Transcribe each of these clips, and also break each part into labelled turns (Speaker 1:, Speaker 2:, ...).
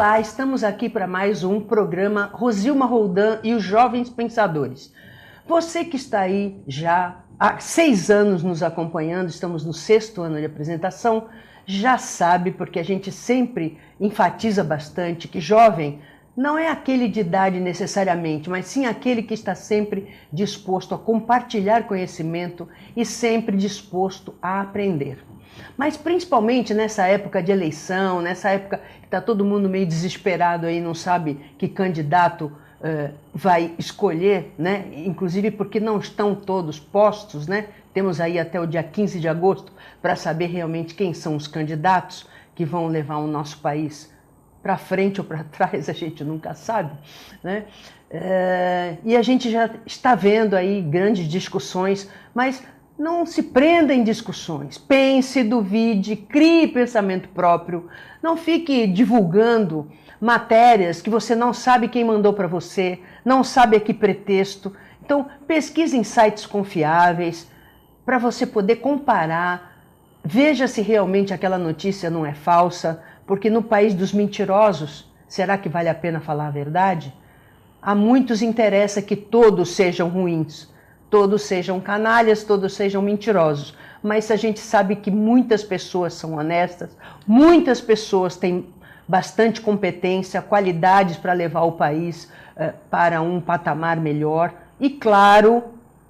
Speaker 1: Olá, estamos aqui para mais um programa Rosilma Roldan e os Jovens Pensadores. Você que está aí já há 6 anos nos acompanhando, estamos no 6º ano de apresentação, já sabe, porque a gente sempre enfatiza bastante que jovem não é aquele de idade necessariamente, mas sim aquele que está sempre disposto a compartilhar conhecimento e sempre disposto a aprender. Mas principalmente nessa época de eleição, nessa época que está todo mundo meio desesperado aí, não sabe que candidato vai escolher, né? Inclusive porque não estão todos postos, né? Temos aí até o dia 15 de agosto para saber realmente quem são os candidatos que vão levar o nosso país para frente ou para trás, a gente nunca sabe, né? E a gente já está vendo aí grandes discussões, mas não se prenda em discussões, pense, duvide, crie pensamento próprio, não fique divulgando matérias que você não sabe quem mandou para você, não sabe a que pretexto. Então, pesquise em sites confiáveis para você poder comparar, veja se realmente aquela notícia não é falsa, porque no país dos mentirosos, será que vale a pena falar a verdade? A muitos interessa que todos sejam ruins, todos sejam canalhas, todos sejam mentirosos. Mas a gente sabe que muitas pessoas são honestas, muitas pessoas têm bastante competência, qualidades para levar o país para um patamar melhor. E claro,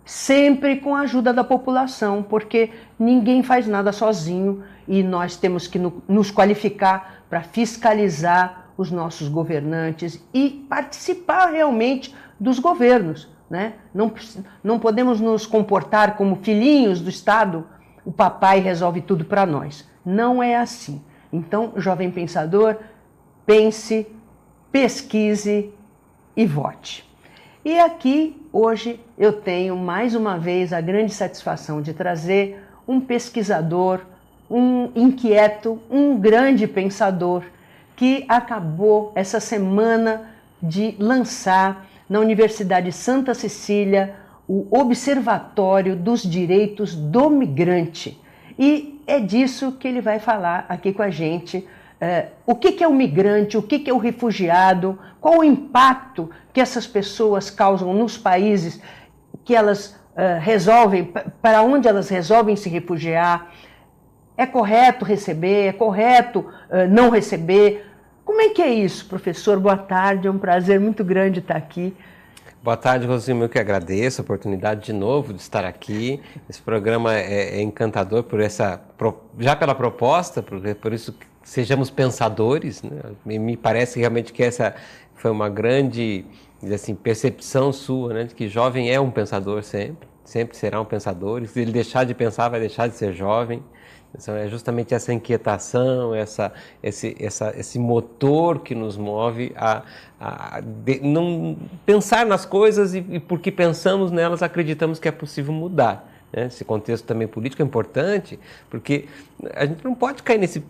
Speaker 1: sempre com a ajuda da população, porque ninguém faz nada sozinho e nós temos que nos qualificar para fiscalizar os nossos governantes e participar realmente dos governos, né? Não podemos nos comportar como filhinhos do Estado, o papai resolve tudo para nós. Não é assim. Então, jovem pensador, pense, pesquise e vote. E aqui, hoje, eu tenho mais uma vez a grande satisfação de trazer um pesquisador, um inquieto, um grande pensador que acabou essa semana de lançar na Universidade Santa Cecília o Observatório dos Direitos do Migrante. E é disso que ele vai falar aqui com a gente. O que é o migrante, o que é o refugiado, qual o impacto que essas pessoas causam nos países que elas resolvem, para onde elas resolvem se refugiar. É correto receber, é correto não receber? Como é que é isso, professor? Boa tarde, é um prazer muito grande estar aqui.
Speaker 2: Boa tarde, Rosilma, eu que agradeço a oportunidade de novo de estar aqui. Esse programa é encantador já pela proposta, por isso que sejamos pensadores, né? Me parece realmente que essa foi uma grande percepção sua, né? De que jovem é um pensador sempre será um pensador, e se ele deixar de pensar, vai deixar de ser jovem. Então, é justamente essa inquietação, esse motor que nos move a não pensar nas coisas e porque pensamos nelas, acreditamos que é possível mudar, né? Esse contexto também político é importante, porque a gente não pode cair nesse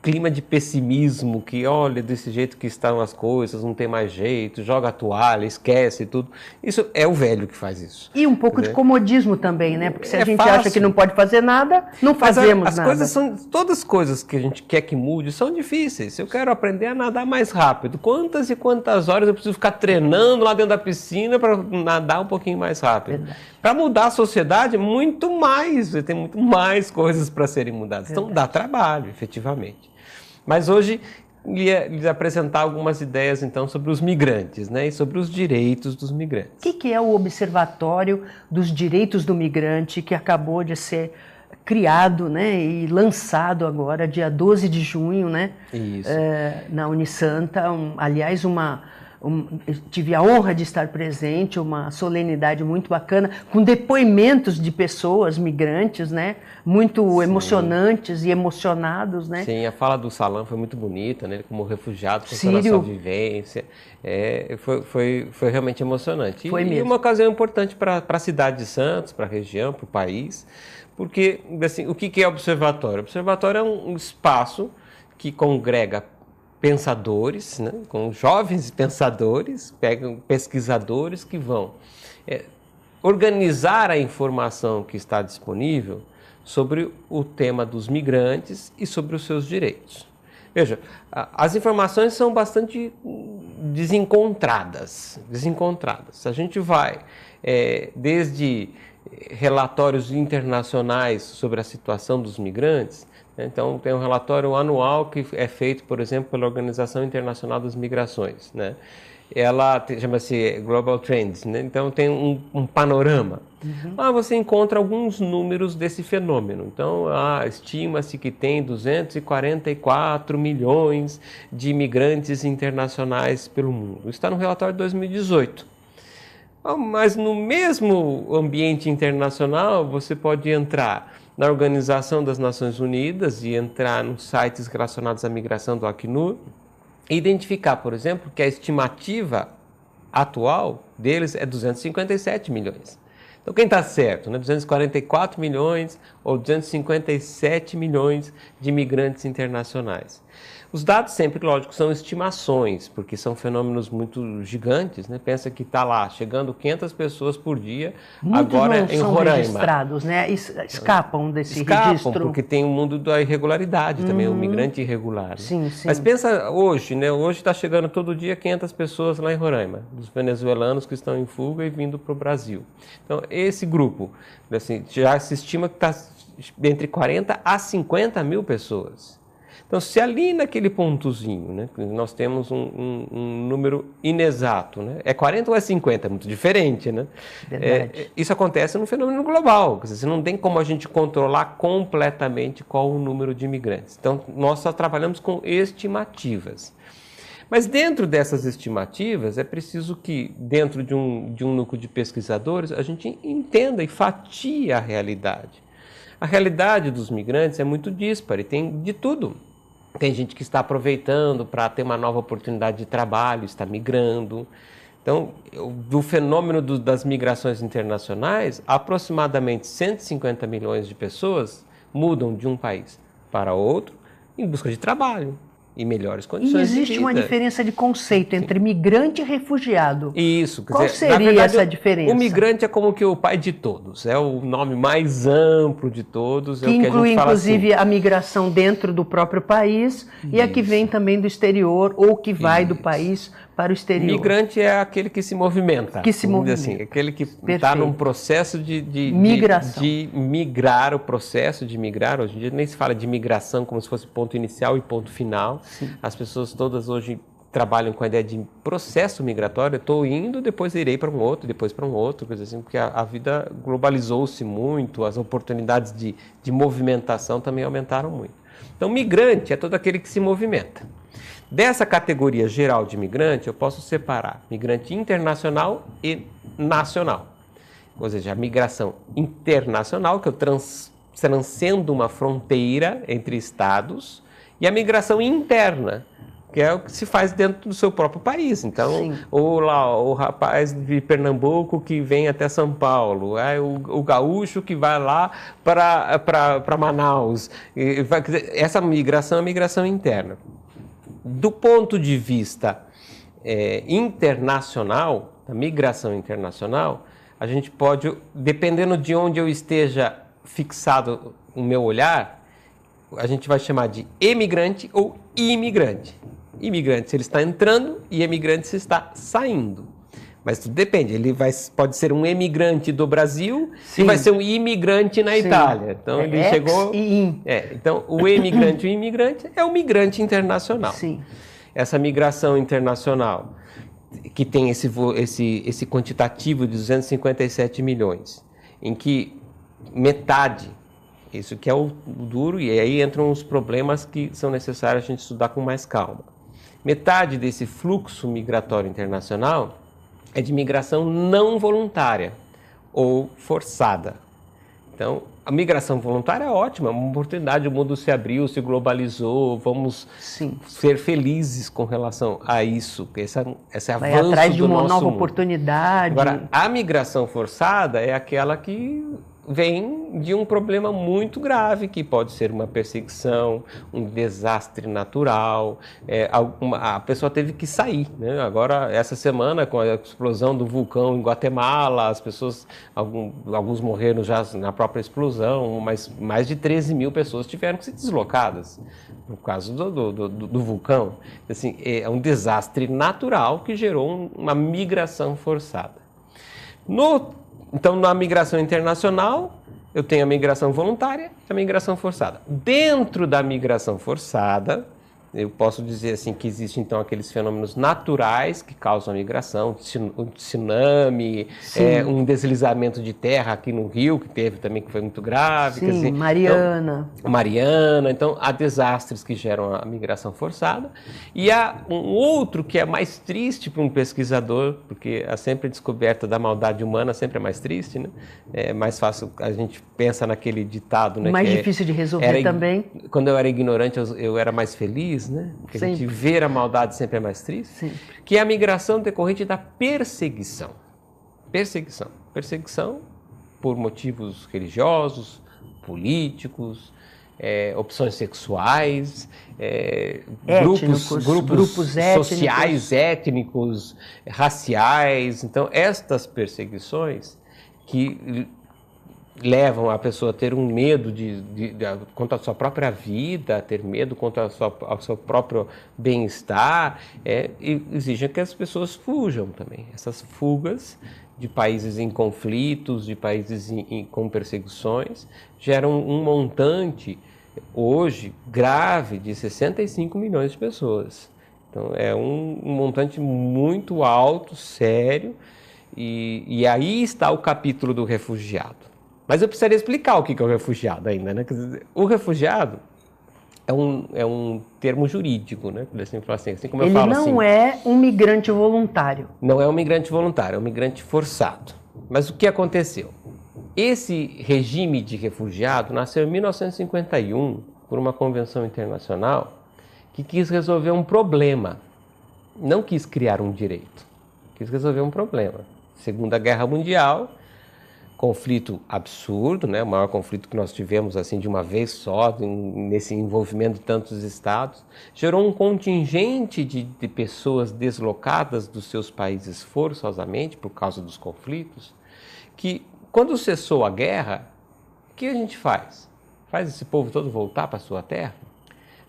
Speaker 2: clima de pessimismo que, olha, desse jeito que estão as coisas, não tem mais jeito, joga a toalha, esquece tudo. Isso é o velho que faz isso.
Speaker 1: E um pouco de comodismo também, né? Porque se a gente
Speaker 2: fácil.
Speaker 1: Acha que não pode fazer nada, não fazemos
Speaker 2: nada. As coisas todas as coisas que a gente quer que mude são difíceis. Se eu quero aprender a nadar mais rápido, quantas e quantas horas eu preciso ficar treinando lá dentro da piscina para nadar um pouquinho mais rápido? Para mudar a sociedade, muito mais, tem muito mais coisas para serem mudadas. Verdade. Então dá trabalho, efetivamente. Mas hoje lhes apresentar algumas ideias então sobre os migrantes, né, e sobre os direitos dos migrantes.
Speaker 1: O que é o Observatório dos Direitos do Migrante, que acabou de ser criado, né, e lançado agora, dia 12 de junho, né,
Speaker 2: Isso.
Speaker 1: Na Unisanta, aliás, tive a honra de estar presente, uma solenidade muito bacana, com depoimentos de pessoas migrantes, né, muito Sim. emocionantes e emocionados, né?
Speaker 2: Sim, a fala do Salam foi muito bonita, né, como refugiado, com toda a sua vivência, foi realmente emocionante. E uma ocasião importante para a cidade de Santos, para a região, para o país, porque, assim, o que é o observatório? O observatório é um espaço que congrega pensadores, né, com jovens pensadores, pesquisadores que vão organizar a informação que está disponível sobre o tema dos migrantes e sobre os seus direitos. Veja, as informações são bastante desencontradas. A gente vai desde relatórios internacionais sobre a situação dos migrantes. Então, tem um relatório anual que é feito, por exemplo, pela Organização Internacional das Migrações, né? Ela chama-se Global Trends, né? Então tem um panorama. Lá você encontra alguns números desse fenômeno. Então, estima-se que tem 244 milhões de imigrantes internacionais pelo mundo. Isso está no relatório de 2018. Mas no mesmo ambiente internacional, você pode entrar na Organização das Nações Unidas e entrar nos sites relacionados à migração do Acnur, identificar, por exemplo, que a estimativa atual deles é 257 milhões. Então, quem está certo, né? 244 milhões ou 257 milhões de imigrantes internacionais. Os dados sempre, lógico, são estimações, porque são fenômenos muito gigantes, né? Pensa que está lá, chegando 500 pessoas por dia,
Speaker 1: muitos
Speaker 2: agora
Speaker 1: não
Speaker 2: em
Speaker 1: são
Speaker 2: Roraima.
Speaker 1: Registrados, né? Escapam desse registro.
Speaker 2: Porque tem o mundo da irregularidade também, o migrante irregular. Né?
Speaker 1: Sim, sim.
Speaker 2: Mas pensa hoje, né? Hoje está chegando todo dia 500 pessoas lá em Roraima, dos venezuelanos que estão em fuga e vindo para o Brasil. Então, esse grupo, assim, já se estima que está entre 40 a 50 mil pessoas. Então, se ali naquele pontozinho, né, nós temos um número inexato, né, é 40 ou é 50? É muito diferente, né? Isso acontece no fenômeno global, quer dizer, você não tem como a gente controlar completamente qual o número de imigrantes. Então, nós só trabalhamos com estimativas. Mas dentro dessas estimativas, é preciso que, dentro de um núcleo de pesquisadores, a gente entenda e fatie a realidade. A realidade dos migrantes é muito díspare, tem de tudo. Tem gente que está aproveitando para ter uma nova oportunidade de trabalho, está migrando. Então, do fenômeno das migrações internacionais, aproximadamente 150 milhões de pessoas mudam de um país para outro em busca de trabalho e melhores condições de vida.
Speaker 1: E existe uma diferença de conceito entre migrante e refugiado.
Speaker 2: Isso.
Speaker 1: Qual seria essa diferença?
Speaker 2: O migrante é como que o pai de todos, é o nome mais amplo de todos.
Speaker 1: Que inclui, inclusive, a migração dentro do próprio país e a que vem também do exterior ou que vai do país para o exterior.
Speaker 2: Migrante é aquele que se movimenta.
Speaker 1: Que se movimenta.
Speaker 2: Assim, aquele que está num processo de
Speaker 1: migração.
Speaker 2: De migrar, o processo de migrar. Hoje em dia nem se fala de migração como se fosse ponto inicial e ponto final. Sim. As pessoas todas hoje trabalham com a ideia de processo migratório. Eu estou indo, depois irei para um outro, depois para um outro, coisa assim, porque a vida globalizou-se muito, as oportunidades de movimentação também aumentaram muito. Então, migrante é todo aquele que se movimenta. Dessa categoria geral de migrante, eu posso separar migrante internacional e nacional. Ou seja, a migração internacional, que eu transcendo uma fronteira entre estados, e a migração interna, que é o que se faz dentro do seu próprio país. Então, o rapaz de Pernambuco que vem até São Paulo, o gaúcho que vai lá para Manaus. Essa migração é a migração interna. Do ponto de vista internacional, da migração internacional, a gente pode, dependendo de onde eu esteja fixado o meu olhar, a gente vai chamar de emigrante ou imigrante. Imigrante se ele está entrando e emigrante se está saindo. Mas tudo depende, pode ser um emigrante do Brasil e vai ser um imigrante na Itália. Então ele chegou. Então o emigrante e o imigrante é o migrante internacional.
Speaker 1: Sim.
Speaker 2: Essa migração internacional, que tem esse quantitativo de 257 milhões, em que metade, isso que é o duro, e aí entram os problemas que são necessários a gente estudar com mais calma. Metade desse fluxo migratório internacional é de migração não voluntária ou forçada. Então, a migração voluntária é ótima, é uma oportunidade, o mundo se abriu, se globalizou, vamos ser felizes com relação a isso, esse avanço
Speaker 1: vai atrás de uma
Speaker 2: nosso
Speaker 1: nova
Speaker 2: mundo.
Speaker 1: oportunidade.
Speaker 2: Agora, a migração forçada é aquela que vem de um problema muito grave, que pode ser uma perseguição, um desastre natural. A pessoa teve que sair, né? Agora, essa semana, com a explosão do vulcão em Guatemala, as pessoas, alguns morreram já na própria explosão, mas mais de 13 mil pessoas tiveram que ser deslocadas no caso do vulcão. Assim, é um desastre natural que gerou uma migração forçada. Então, na migração internacional, eu tenho a migração voluntária e a migração forçada. Dentro da migração forçada, eu posso dizer assim que existem então aqueles fenômenos naturais que causam a migração, um tsunami, um deslizamento de terra aqui no Rio, que teve também, que foi muito grave.
Speaker 1: Sim,
Speaker 2: quer dizer,
Speaker 1: Mariana.
Speaker 2: Então, Mariana, então há desastres que geram a migração forçada. E há um outro que é mais triste para um pesquisador, porque a sempre descoberta da maldade humana sempre é mais triste, né? É mais fácil, a gente pensa naquele ditado, né?
Speaker 1: Mais difícil de resolver também.
Speaker 2: Quando eu era ignorante, eu era mais feliz, né? Porque a gente ver a maldade sempre é mais triste.
Speaker 1: Sempre.
Speaker 2: Que é a migração decorrente da perseguição. Perseguição por motivos religiosos, políticos, opções sexuais, grupos sociais, étnicos, raciais. Então, estas perseguições que levam a pessoa a ter um medo quanto à sua própria vida, a ter medo quanto ao seu próprio bem-estar, e exigem que as pessoas fujam também. Essas fugas de países em conflitos, de países com perseguições, geram um montante, hoje, grave, de 65 milhões de pessoas. Então, é um montante muito alto, sério, e aí está o capítulo do refugiado. Mas eu precisaria explicar o que é o refugiado ainda, né? Quer dizer, o refugiado é um termo jurídico, né? Assim como eu falo assim,
Speaker 1: ele não é um migrante voluntário.
Speaker 2: Não é um migrante voluntário, é um migrante forçado. Mas o que aconteceu? Esse regime de refugiado nasceu em 1951 por uma convenção internacional que quis resolver um problema. Não quis criar um direito, quis resolver um problema. Segunda Guerra Mundial, conflito absurdo, né? O maior conflito que nós tivemos assim de uma vez só, nesse envolvimento de tantos estados, gerou um contingente de pessoas deslocadas dos seus países forçosamente por causa dos conflitos, que quando cessou a guerra, o que a gente faz? Faz esse povo todo voltar para sua terra?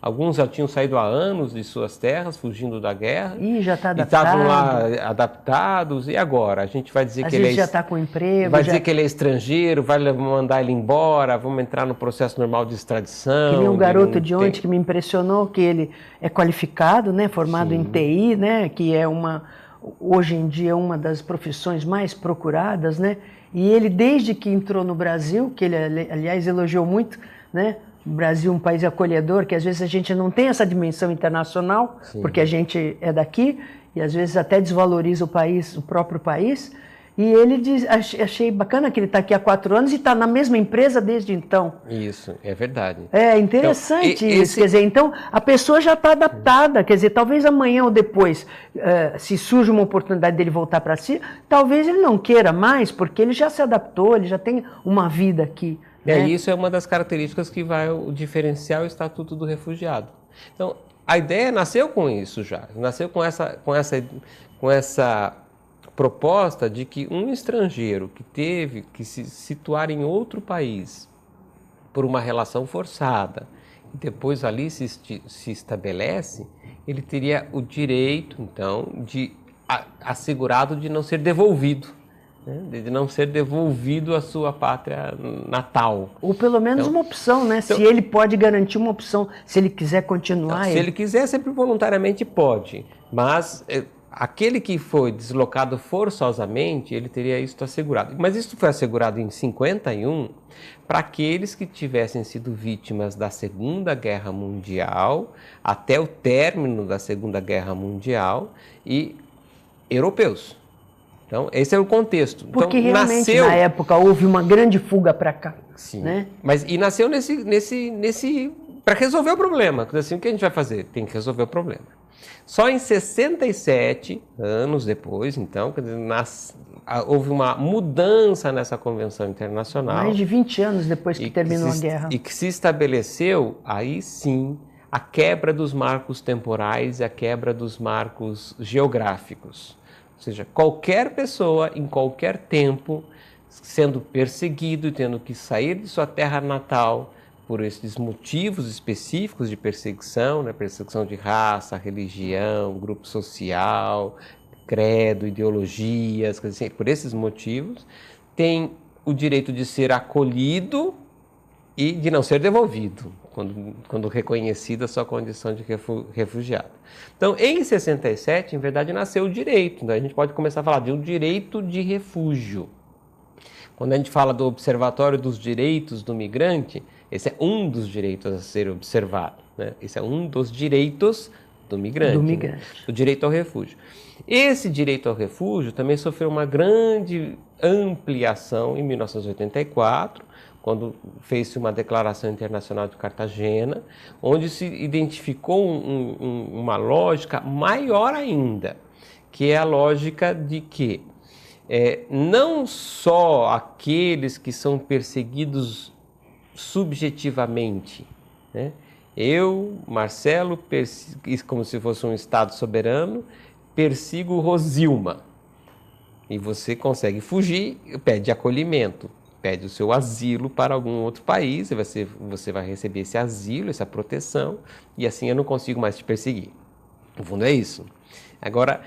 Speaker 2: Alguns já tinham saído há anos de suas terras, fugindo da guerra.
Speaker 1: E já está
Speaker 2: adaptado. E estavam lá adaptados. E agora? A gente vai dizer que ele
Speaker 1: já está com emprego.
Speaker 2: Vai dizer que ele é estrangeiro, vai mandar ele embora, vamos entrar no processo normal de extradição.
Speaker 1: Tem um garoto de ontem que me impressionou, que ele é qualificado, né, formado em TI, né, que é hoje em dia uma das profissões mais procuradas, né? E ele, desde que entrou no Brasil, que ele, aliás, elogiou muito, né? O Brasil é um país acolhedor, que às vezes a gente não tem essa dimensão internacional, porque a gente é daqui, e às vezes até desvaloriza o próprio país. E ele diz, achei bacana que ele está aqui há 4 anos e está na mesma empresa desde então.
Speaker 2: Isso, é verdade.
Speaker 1: É interessante então, isso, quer dizer, então a pessoa já está adaptada, quer dizer, talvez amanhã ou depois, se surge uma oportunidade dele voltar para si, talvez ele não queira mais, porque ele já se adaptou, ele já tem uma vida aqui.
Speaker 2: Isso é uma das características que vai diferenciar o Estatuto do Refugiado. Então, a ideia nasceu com isso já, nasceu com essa proposta de que um estrangeiro que teve que se situar em outro país por uma relação forçada e depois ali se estabelece, ele teria o direito, então, assegurado de não ser devolvido. De não ser devolvido à sua pátria natal.
Speaker 1: Ou pelo menos uma opção, né? Se ele pode garantir uma opção, se ele quiser continuar.
Speaker 2: Se ele quiser, sempre voluntariamente pode. Mas aquele que foi deslocado forçosamente, ele teria isso assegurado. Mas isso foi assegurado em 51 para aqueles que tivessem sido vítimas da Segunda Guerra Mundial, até o término da Segunda Guerra Mundial, e europeus. Então, esse é o contexto.
Speaker 1: Porque
Speaker 2: então,
Speaker 1: realmente, na época, houve uma grande fuga para cá.
Speaker 2: Sim,
Speaker 1: né?
Speaker 2: E nasceu para resolver o problema. Assim, o que a gente vai fazer? Tem que resolver o problema. Só em 67 anos depois, então, houve uma mudança nessa convenção internacional.
Speaker 1: Mais de 20 anos depois que terminou a guerra.
Speaker 2: E que se estabeleceu, aí sim, a quebra dos marcos temporais e a quebra dos marcos geográficos. Ou seja, qualquer pessoa, em qualquer tempo, sendo perseguido e tendo que sair de sua terra natal por esses motivos específicos de perseguição, né? Perseguição de raça, religião, grupo social, credo, ideologias, assim, por esses motivos, tem o direito de ser acolhido e de não ser devolvido, quando reconhecida a sua condição de refugiado. Então, em 67, em verdade, nasceu o direito. Então, a gente pode começar a falar de um direito de refúgio. Quando a gente fala do Observatório dos Direitos do Migrante, esse é um dos direitos a ser observado, né? Esse é um dos direitos do migrante. Né? O direito ao refúgio. Esse direito ao refúgio também sofreu uma grande ampliação em 1984, quando fez-se uma Declaração Internacional de Cartagena, onde se identificou uma lógica maior ainda, que é a lógica de que não só aqueles que são perseguidos subjetivamente, né? Eu, Marcelo, como se fosse um Estado soberano, persigo Rosilma. E você consegue fugir, pede acolhimento, pede o seu asilo para algum outro país, você vai receber esse asilo, essa proteção, e assim eu não consigo mais te perseguir. No fundo é isso. Agora,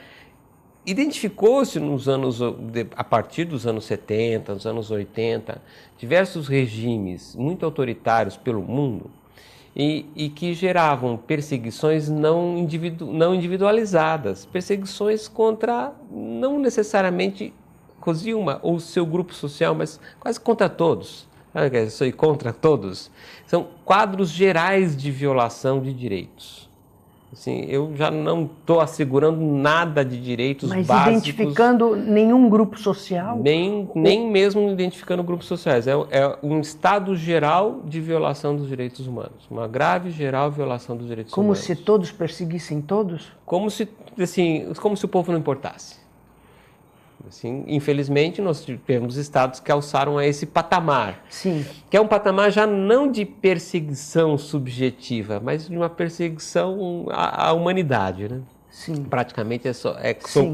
Speaker 2: identificou-se a partir dos anos 70, dos anos 80, diversos regimes muito autoritários pelo mundo e que geravam perseguições não individualizadas, perseguições contra, não necessariamente Rosilma ou seu grupo social, mas quase contra todos. Isso aí, contra todos. São quadros gerais de violação de direitos. Assim, eu já não estou assegurando nada de direitos básicos.
Speaker 1: Mas identificando nenhum grupo social?
Speaker 2: Nem mesmo identificando grupos sociais. É um estado geral de violação dos direitos humanos. Uma grave geral violação dos direitos humanos.
Speaker 1: Como se todos perseguissem todos?
Speaker 2: Como se o povo não importasse. Assim, infelizmente, nós tivemos estados que alçaram a esse patamar.
Speaker 1: Sim. Que
Speaker 2: é um patamar já não de perseguição subjetiva, mas de uma perseguição à humanidade, né?
Speaker 1: Sim.
Speaker 2: Praticamente sou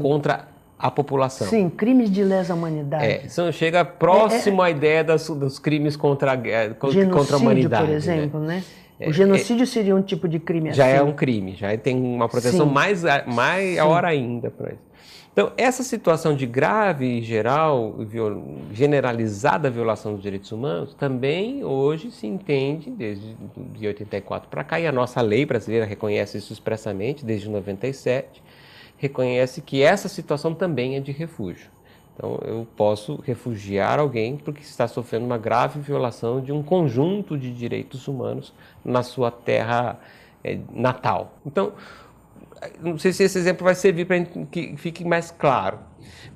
Speaker 2: contra a população.
Speaker 1: Sim, crimes de lesa humanidade.
Speaker 2: Chega próximo à ideia dos crimes contra a humanidade.
Speaker 1: Por exemplo, né? O genocídio seria um tipo de crime
Speaker 2: já
Speaker 1: assim.
Speaker 2: Já é um crime, já tem uma proteção maior ainda para isso. Então, essa situação de grave e generalizada violação dos direitos humanos também hoje se entende, desde 84 para cá, e a nossa lei brasileira reconhece isso expressamente, desde 97, reconhece que essa situação também é de refúgio. Então, eu posso refugiar alguém porque está sofrendo uma grave violação de um conjunto de direitos humanos na sua terra natal. Então, não sei se esse exemplo vai servir para que fique mais claro.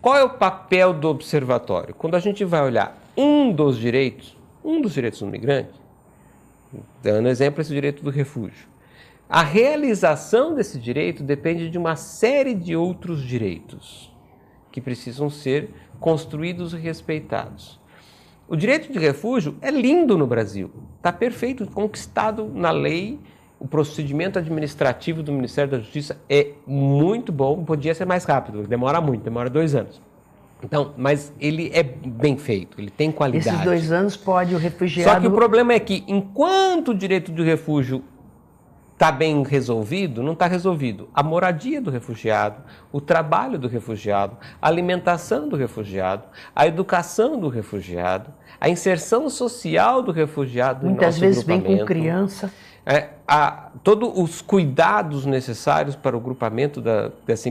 Speaker 2: Qual é o papel do observatório? Quando a gente vai olhar um dos direitos do migrante, dando exemplo esse direito do refúgio, a realização desse direito depende de uma série de outros direitos que precisam ser construídos e respeitados. O direito de refúgio é lindo no Brasil, está perfeito, conquistado na lei. O procedimento administrativo do Ministério da Justiça é muito bom, podia ser mais rápido, demora 2 anos. Então, mas ele é bem feito, ele tem qualidade.
Speaker 1: Esses 2 anos pode o refugiado...
Speaker 2: Só que o problema é que, enquanto o direito de refúgio está bem resolvido, não está resolvido a moradia do refugiado, o trabalho do refugiado, a alimentação do refugiado, a educação do refugiado, a inserção social do refugiado.
Speaker 1: Muitas vezes vem com criança.
Speaker 2: Todos os cuidados necessários para o grupamento,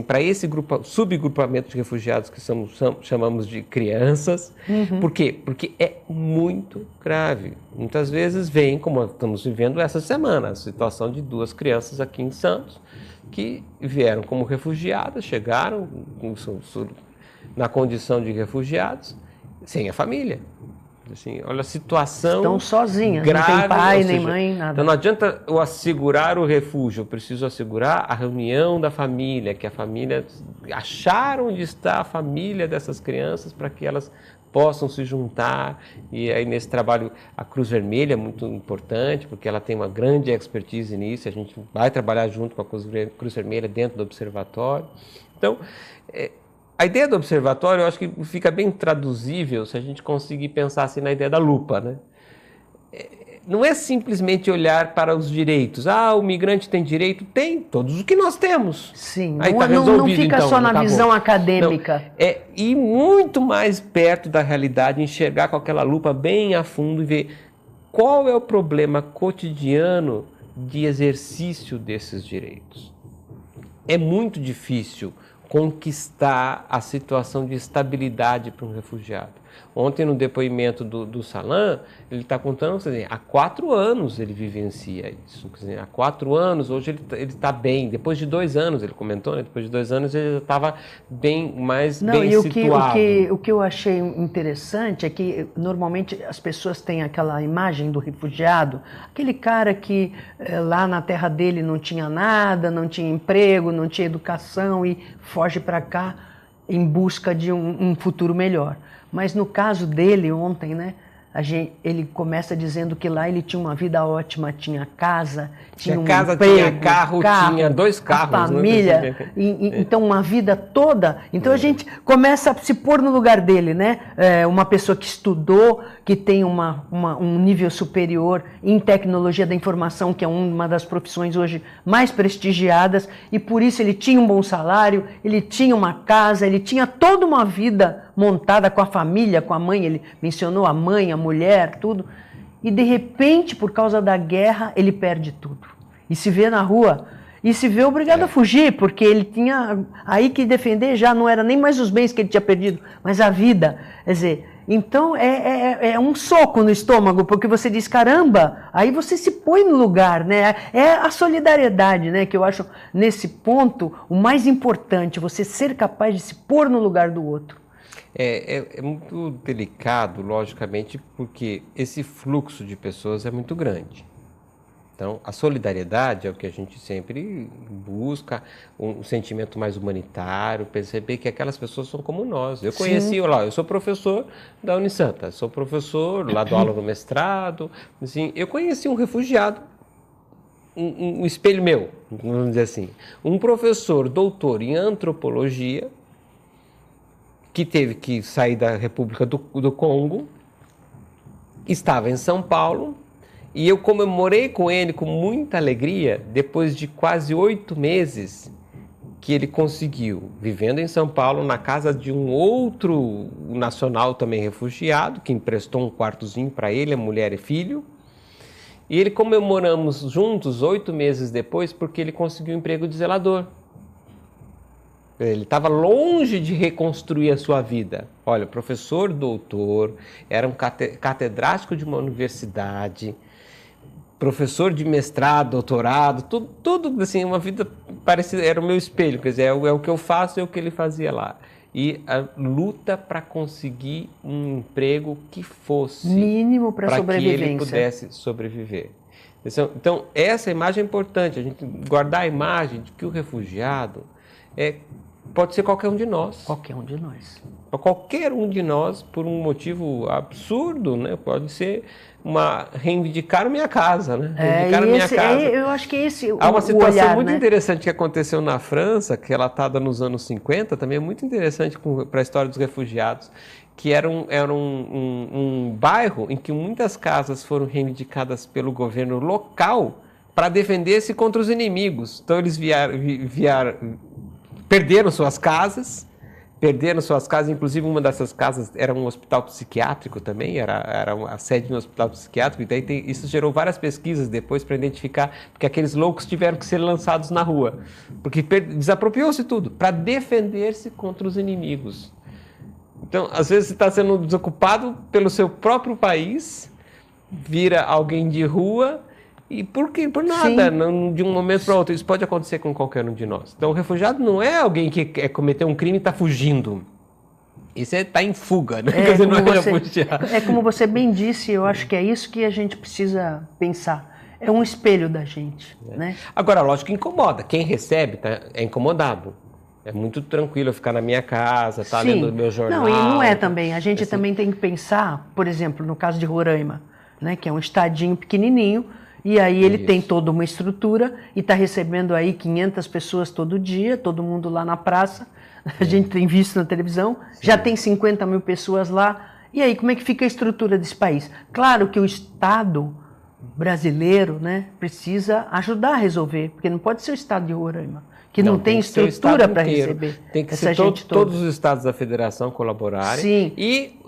Speaker 2: para esse subgrupamento de refugiados que chamamos de crianças.
Speaker 1: Uhum.
Speaker 2: Por quê? Porque é muito grave. Muitas vezes vem, como estamos vivendo essa semana, a situação de 2 crianças aqui em Santos que vieram como refugiadas, chegaram na condição de refugiados, sem a família. Assim, olha a situação
Speaker 1: estão sozinhas,
Speaker 2: grave,
Speaker 1: não tem pai,
Speaker 2: ou
Speaker 1: nem
Speaker 2: seja,
Speaker 1: mãe, nada.
Speaker 2: Então não adianta eu assegurar o refúgio, eu preciso assegurar a reunião da família, que a família achar onde está a família dessas crianças para que elas possam se juntar. E aí nesse trabalho a Cruz Vermelha é muito importante, porque ela tem uma grande expertise nisso, a gente vai trabalhar junto com a Cruz Vermelha dentro do observatório. Então, a ideia do observatório, eu acho que fica bem traduzível se a gente conseguir pensar assim na ideia da lupa, né? Não é simplesmente olhar para os direitos. O migrante tem direito? Tem, todos os que nós temos.
Speaker 1: Sim,
Speaker 2: aí tá
Speaker 1: não fica
Speaker 2: então,
Speaker 1: só na
Speaker 2: acabou.
Speaker 1: visão acadêmica.
Speaker 2: Não, é ir muito mais perto da realidade, enxergar com aquela lupa bem a fundo e ver qual é o problema cotidiano de exercício desses direitos. É muito difícil conquistar a situação de estabilidade para um refugiado. Ontem, no depoimento do Salam, ele está contando, quer dizer, há 4 anos ele vivencia isso. Quer dizer, há 4 anos, hoje ele está bem. Depois de 2 anos, ele comentou, né? Depois de 2 anos ele já estava bem situado.
Speaker 1: O que eu achei interessante é que, normalmente, as pessoas têm aquela imagem do refugiado, aquele cara que lá na terra dele não tinha nada, não tinha emprego, não tinha educação e foge para cá em busca de um futuro melhor. Mas no caso dele ontem, né, ele começa dizendo que lá ele tinha uma vida ótima, tinha casa, tinha um emprego,
Speaker 2: tinha carro, tinha 2 carros,
Speaker 1: família, então uma vida toda. Então a gente começa a se pôr no lugar dele, né? Uma pessoa que estudou, que tem um nível superior em tecnologia da informação, que é uma das profissões hoje mais prestigiadas, e por isso ele tinha um bom salário, ele tinha uma casa, ele tinha toda uma vida montada com a família, com a mãe, ele mencionou a mãe, a mulher, tudo, e de repente, por causa da guerra, ele perde tudo. E se vê na rua, e se vê obrigado a fugir, porque ele tinha aí que defender, já não era nem mais os bens que ele tinha perdido, mas a vida. Quer dizer, então é um soco no estômago, porque você diz, caramba, aí você se põe no lugar, né? É a solidariedade, né? Que eu acho, nesse ponto, o mais importante, você ser capaz de se pôr no lugar do outro.
Speaker 2: É muito delicado, logicamente, porque esse fluxo de pessoas é muito grande. Então, a solidariedade é o que a gente sempre busca, um sentimento mais humanitário, perceber que aquelas pessoas são como nós. Eu conheci, eu sou professor da Unisanta, sou professor lá do aula no mestrado, assim, eu conheci um refugiado, um espelho meu, vamos dizer assim, um professor doutor em antropologia, que teve que sair da República do Congo, estava em São Paulo, e eu comemorei com ele com muita alegria, depois de quase 8 meses, que ele conseguiu, vivendo em São Paulo, na casa de um outro nacional também refugiado, que emprestou um quartozinho para ele, a mulher e filho, e ele comemoramos juntos 8 meses depois, porque ele conseguiu um emprego de zelador. Ele estava longe de reconstruir a sua vida. Olha, professor doutor, era um catedrático de uma universidade, professor de mestrado, doutorado, tudo assim, uma vida parecida, era o meu espelho, quer dizer, é o que eu faço, é o que ele fazia lá. E a luta para conseguir um emprego que fosse
Speaker 1: mínimo para
Speaker 2: que ele pudesse sobreviver. Então, essa imagem é importante, a gente guardar a imagem de que o refugiado pode ser qualquer um de nós.
Speaker 1: Qualquer um de nós.
Speaker 2: Qualquer um de nós, por um motivo absurdo, né? Pode ser reivindicar minha casa, né? Reivindicar minha casa.
Speaker 1: Eu acho que esse
Speaker 2: há uma situação
Speaker 1: olhar,
Speaker 2: muito
Speaker 1: né?
Speaker 2: interessante que aconteceu na França, que ela está nos anos 50, também é muito interessante para a história dos refugiados, que era um bairro em que muitas casas foram reivindicadas pelo governo local para defender-se contra os inimigos. Então eles perderam suas casas, inclusive uma dessas casas era um hospital psiquiátrico também, era a sede de um hospital psiquiátrico, e daí isso gerou várias pesquisas depois para identificar, porque aqueles loucos tiveram que ser lançados na rua, porque desapropriou-se tudo, para defender-se contra os inimigos. Então, às vezes você está sendo desocupado pelo seu próprio país, vira alguém de rua, e por quê? Por nada, não, de um momento para outro. Isso pode acontecer com qualquer um de nós. Então, o refugiado não é alguém que cometeu um crime e está fugindo. E você está em fuga, né?
Speaker 1: É como você bem disse, eu acho que é isso que a gente precisa pensar. É um espelho da gente, né?
Speaker 2: Agora, lógico que incomoda. Quem recebe é incomodado. É muito tranquilo eu ficar na minha casa, tá lendo o meu jornal.
Speaker 1: Não, e não é também. A gente também tem que pensar, por exemplo, no caso de Roraima, né, que é um estadinho pequenininho, e aí ele tem toda uma estrutura e está recebendo aí 500 pessoas todo dia, todo mundo lá na praça. A gente tem visto na televisão, já tem 50 mil pessoas lá. E aí, como é que fica a estrutura desse país? Claro que o Estado brasileiro, né, precisa ajudar a resolver, porque não pode ser o Estado de Roraima, que não tem estrutura para receber.
Speaker 2: Tem que ser todos os estados da federação colaborarem.
Speaker 1: Sim.
Speaker 2: E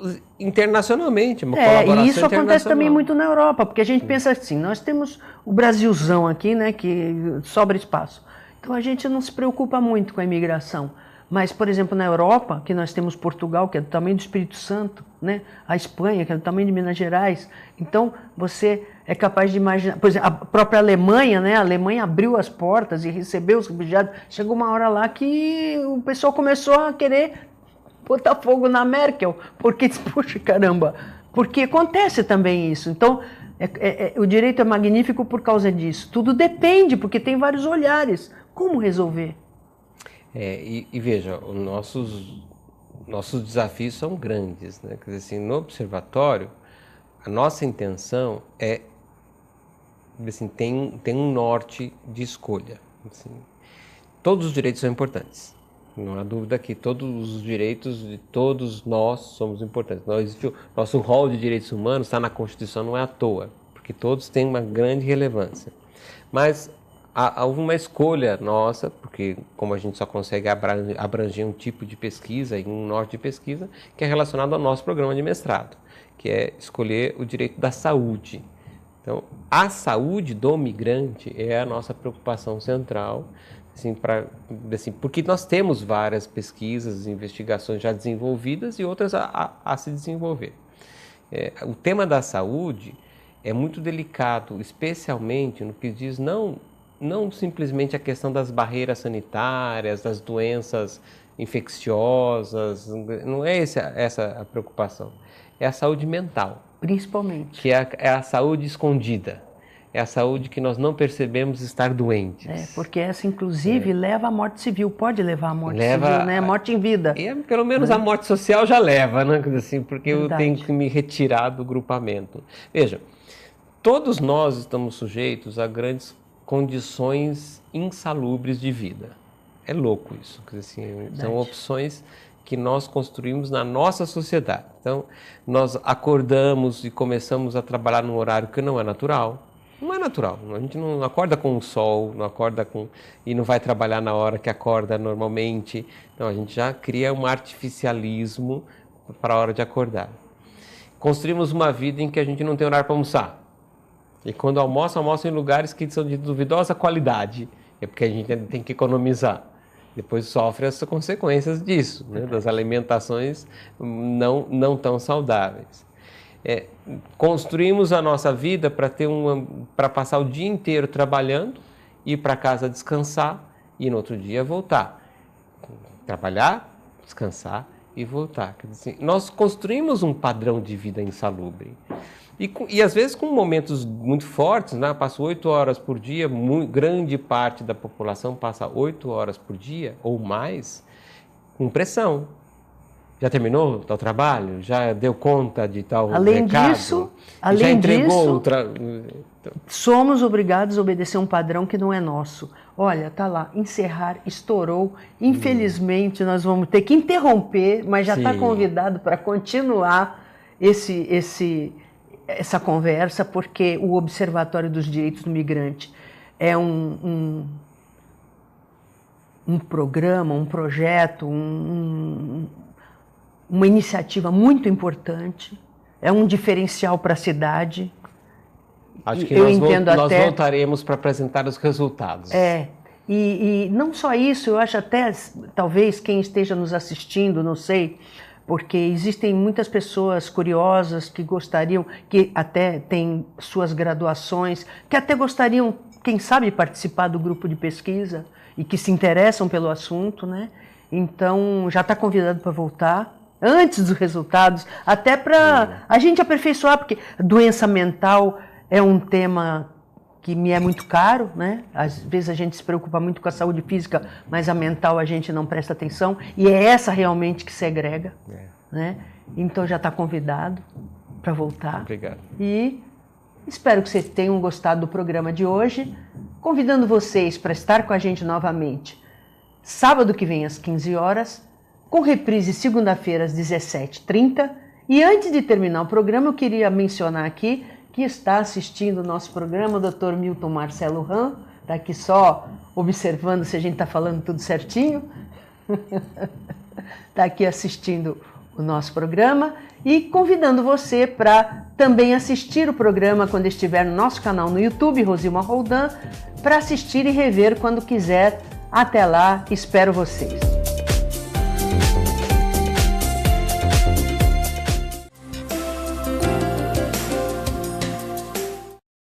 Speaker 2: internacionalmente, uma colaboração
Speaker 1: e isso acontece também muito na Europa, porque a gente pensa assim, nós temos o Brasilzão aqui, né, que sobra espaço. Então a gente não se preocupa muito com a imigração. Mas, por exemplo, na Europa, que nós temos Portugal, que é do tamanho do Espírito Santo, né? A Espanha, que é do tamanho de Minas Gerais. Então, você é capaz de imaginar... Por exemplo, a própria Alemanha, né? A Alemanha abriu as portas e recebeu os refugiados. Chegou uma hora lá que o pessoal começou a querer botar fogo na Merkel. Porque, puxa, caramba, porque acontece também isso. Então, o direito é magnífico por causa disso. Tudo depende, porque tem vários olhares. Como resolver?
Speaker 2: E veja, os nossos desafios são grandes, né? Quer dizer, assim, no observatório, a nossa intenção é, assim, tem um norte de escolha. Assim, todos os direitos são importantes. Não há dúvida que todos os direitos de todos nós somos importantes. Nosso rol de direitos humanos está na Constituição, não é à toa, porque todos têm uma grande relevância. Mas há uma escolha nossa, porque como a gente só consegue abranger um tipo de pesquisa e um norte de pesquisa, que é relacionado ao nosso programa de mestrado, que é escolher o direito da saúde. Então, a saúde do migrante é a nossa preocupação central, assim, porque nós temos várias pesquisas e investigações já desenvolvidas e outras a se desenvolver. O tema da saúde é muito delicado, especialmente no que diz não simplesmente a questão das barreiras sanitárias, das doenças infecciosas, não é essa a preocupação. É a saúde mental.
Speaker 1: Principalmente.
Speaker 2: Que é a saúde escondida. É a saúde que nós não percebemos estar doentes.
Speaker 1: Porque essa, inclusive, leva à morte civil. Pode levar à morte civil, né? Morte em vida.
Speaker 2: Pelo menos a morte social já leva, né? Assim, porque eu tenho que me retirar do grupamento. Veja, todos nós estamos sujeitos a grandes condições insalubres de vida. É louco isso. Assim, são opções que nós construímos na nossa sociedade. Então, nós acordamos e começamos a trabalhar num horário que não é natural. Não é natural. A gente não acorda com o sol, e não vai trabalhar na hora que acorda normalmente. Então, a gente já cria um artificialismo para a hora de acordar. Construímos uma vida em que a gente não tem horário para almoçar. E quando almoça em lugares que são de duvidosa qualidade. É porque a gente tem que economizar. Depois sofre as consequências disso, né? Das alimentações não tão saudáveis. Construímos a nossa vida para passar o dia inteiro trabalhando, ir para casa descansar e no outro dia voltar. Trabalhar, descansar e voltar. Quer dizer, nós construímos um padrão de vida insalubre. E às vezes com momentos muito fortes, né? Passo 8 horas por dia, grande parte da população passa 8 horas por dia ou mais com pressão. Já terminou o trabalho? Já deu conta de tal recado? Já entregou
Speaker 1: somos obrigados a obedecer um padrão que não é nosso. Olha, tá lá, encerrar, estourou. Infelizmente, nós vamos ter que interromper, mas já está convidado para continuar essa conversa, porque o Observatório dos Direitos do Migrante é um programa, um projeto, uma iniciativa muito importante, é um diferencial para a cidade.
Speaker 2: Acho que nós voltaremos para apresentar os resultados.
Speaker 1: E não só isso, eu acho até, talvez quem esteja nos assistindo, não sei, porque existem muitas pessoas curiosas que gostariam, que até têm suas graduações, que até gostariam, quem sabe, participar do grupo de pesquisa e que se interessam pelo assunto, né? Então, já está convidado para voltar. antes dos resultados, até para a gente aperfeiçoar, porque doença mental é um tema que me é muito caro, né? Às vezes a gente se preocupa muito com a saúde física, mas a mental a gente não presta atenção, e é essa realmente que segrega, né? Então já está convidado para voltar.
Speaker 2: Obrigado.
Speaker 1: E espero que vocês tenham gostado do programa de hoje, convidando vocês para estar com a gente novamente sábado que vem às 15 horas, com reprise segunda-feira às 17h30. E antes de terminar o programa, eu queria mencionar aqui que está assistindo o nosso programa o Dr. Milton Marcelo Ram, está aqui só observando se a gente está falando tudo certinho. Está aqui assistindo o nosso programa e convidando você para também assistir o programa quando estiver no nosso canal no YouTube, Rosilma Roldan, para assistir e rever quando quiser. Até lá, espero vocês.